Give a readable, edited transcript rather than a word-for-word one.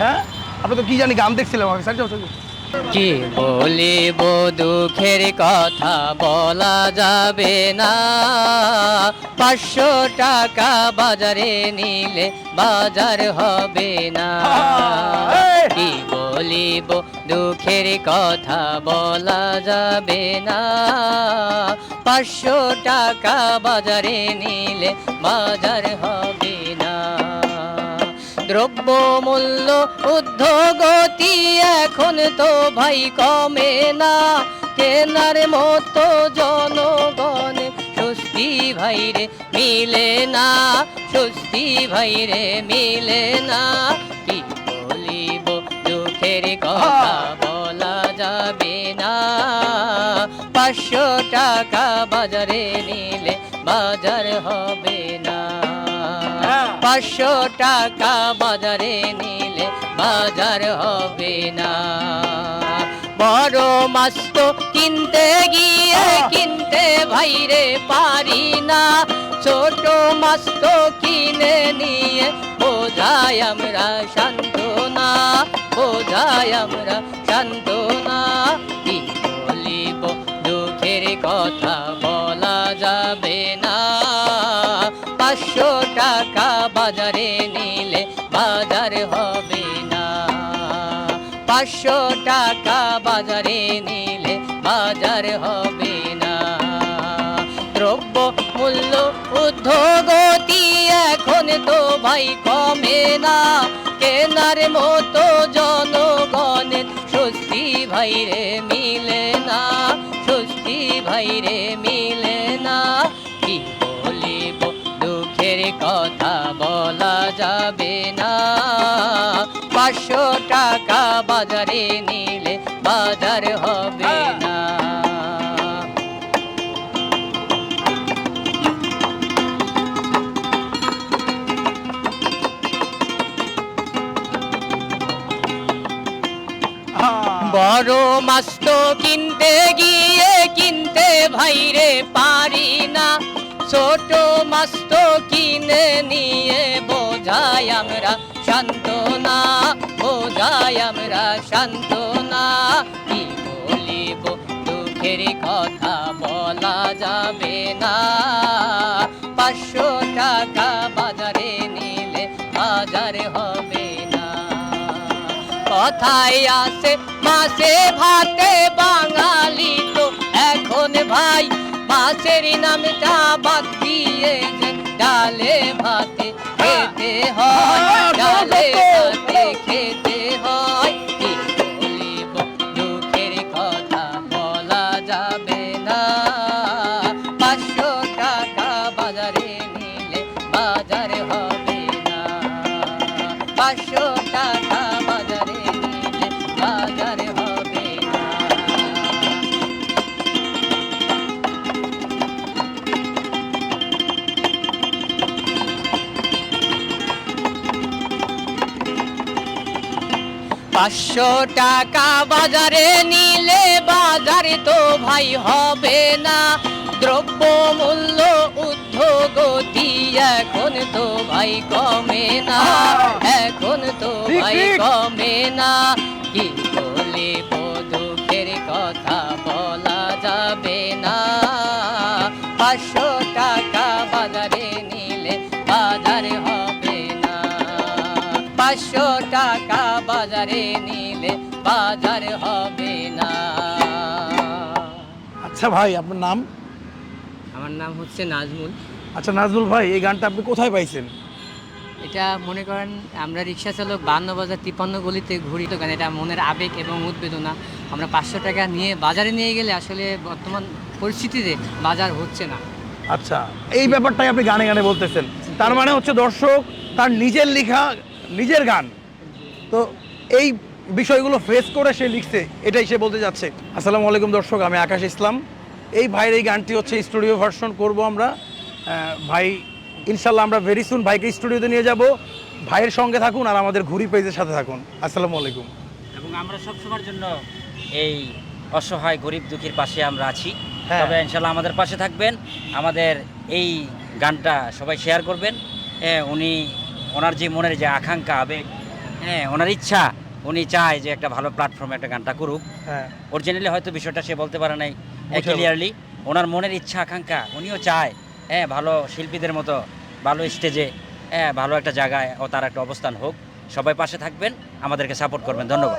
হ্যাঁ আপনি তো কি জানি গান দেখছিলাম আমি সাইড কি বলিব দুঃখের কথা বলা যাবে না, 500 টাকা বাজারে নিলে বাজার হবে না। কি বলিব দুঃখের কথা বলা যাবে না, 500 টাকা বাজারে নিলে বাজার হবে না। দ্রব্য মূল্য ঊর্ধ্বগতি এখন তো ভাই কমে না, কেনার মতো জনগণে স্বস্তি ভাইরে মিলে না, স্বস্তি ভাইরে মিলে না। কি বলিব দুঃখের কথা বলা যাবে না, 500 টাকা বাজারে নিলে বাজার হবে না, 500 টাকা বাজারে নিলে বাজার হবে না। বড় মাছ তো কিনতে গিয়ে কিনতে ভাইরে পারি না, ছোট মাছ তো কিনে নিয়ে বোঝাই আমরা সান্ত্বনা, বোঝাই আমরা সান্ত্বনা। কি বলিব দুঃখের কথা বলা যাবে না, 500 টাকা বাজারে নিলে বাজার হবে না, 500 টাকা বাজারে নিলে বাজার হবে না। দ্রব্য মূল্য ঊর্ধ্বগতি এখন তো ভাই কমে না, কেনার মতো জনগণের স্বস্তি ভাইরে মিলে না, স্বস্তি ভাইরে মিলে না। কি বলিব দুঃখের কথা বলা যাবে না, 500 টাকা বাজারে নিলে বাজার হবে না। বড় মাছ তো কিনতে গিয়ে কিনতে ভাইরে পারি না, ছোট মাছ তো কিনে নিয়ে বোঝাই আমরা সান্ত্বনা, বোঝাই আমরা সান্ত্বনা। কি বলিব দুঃখের কথা বলা যাবে না, 500 টাকা বাজারে নিলে বাজার হবে না। কথায় আছে মাছে ভাতে বাঙালি তো এখন ভাই মাছের নামটা বাদ দিয়ে যে ডালে ভাতে খেতে হয়, ডালে ভাতে খেতে হয়। কি বলিব দুঃখের কথা বলা যাবে না, 500 টাকা বাজারে নিলে বাজার হবে না, 500 টাকা বাজারে নিলে বাজার হবে না। পাঁচশো টাকা বাজারে নিলে বাজার তো ভাই হবে না, দ্রব্য মূল্য ঊর্ধ্বগতি এখন তো ভাই কমে না, এখন তো ভাই কমে না। কি বলিব দুঃখের কথা বলা যাবে না, 500 টাকা বাজারে নিলে বাজার হবে না, 500 টাকা বাজারে নিলে বাজার হবে না। আচ্ছা ভাই আপনার নাম? আমার নাম হচ্ছে নাজমুল। আচ্ছা নাজমুল ভাই এই গানটা আপনি কোথায় পাইছেন? এটা মনে করেন আমরা রিক্সা চালক 52 বাজার 53 গলিতে ঘুরি, তো গান এটা মনের আবেগ এবং উদ্বেদনা। আমরা 500 টাকা নিয়ে বাজারে নিয়ে গেলে আসলে বর্তমান পরিস্থিতিতে বাজার হচ্ছে না। আচ্ছা এই ব্যাপারটাই আপনি গানে গানে বলতেছেন, তার মানে হচ্ছে দর্শক তার নিজের লেখা নিজের গান, তো এই বিষয়গুলো ফেস করে সে লিখছে, এটাই সে বলতে যাচ্ছে। আসসালামু আলাইকুম দর্শক, আমি আকাশ ইসলাম। এই ভাইয়ের এই গানটি হচ্ছে স্টুডিও ভার্সন করব আমরা। ভাই ইনশাল্লাহ আমরা ভেরি সুন ভাইকে স্টুডিওতে নিয়ে যাব। ভাইয়ের সঙ্গে থাকুন আর আমাদের ঘুরি পেজের সাথে থাকুন। আসসালামু আলাইকুম। এবং আমরা সবসময়ের জন্য এই অসহায় গরিব দুঃখীর পাশে আমরা আছি। হ্যাঁ। তবে ইনশাল্লাহ আমাদের পাশে থাকবেন, আমাদের এই গানটা সবাই শেয়ার করবেন। উনি ওনার যে মনের যে আকাঙ্ক্ষা আবেগ হ্যাঁ, ওনার ইচ্ছা, উনি চায় যে একটা ভালো প্ল্যাটফর্মে একটা গানটা করুক। হ্যাঁ অরিজিনালি হয়তো বিষয়টা সে বলতে পারে নাই বুঝতে ক্লিয়ারলি। ওনার মনের ইচ্ছা আকাঙ্ক্ষা, উনিও চায় হ্যাঁ ভালো শিল্পীদের মতো ভালো স্টেজে হ্যাঁ ভালো একটা জায়গায় ও তার একটা অবস্থান হোক। সবাই পাশে থাকবেন, আমাদেরকে সাপোর্ট করবেন। ধন্যবাদ।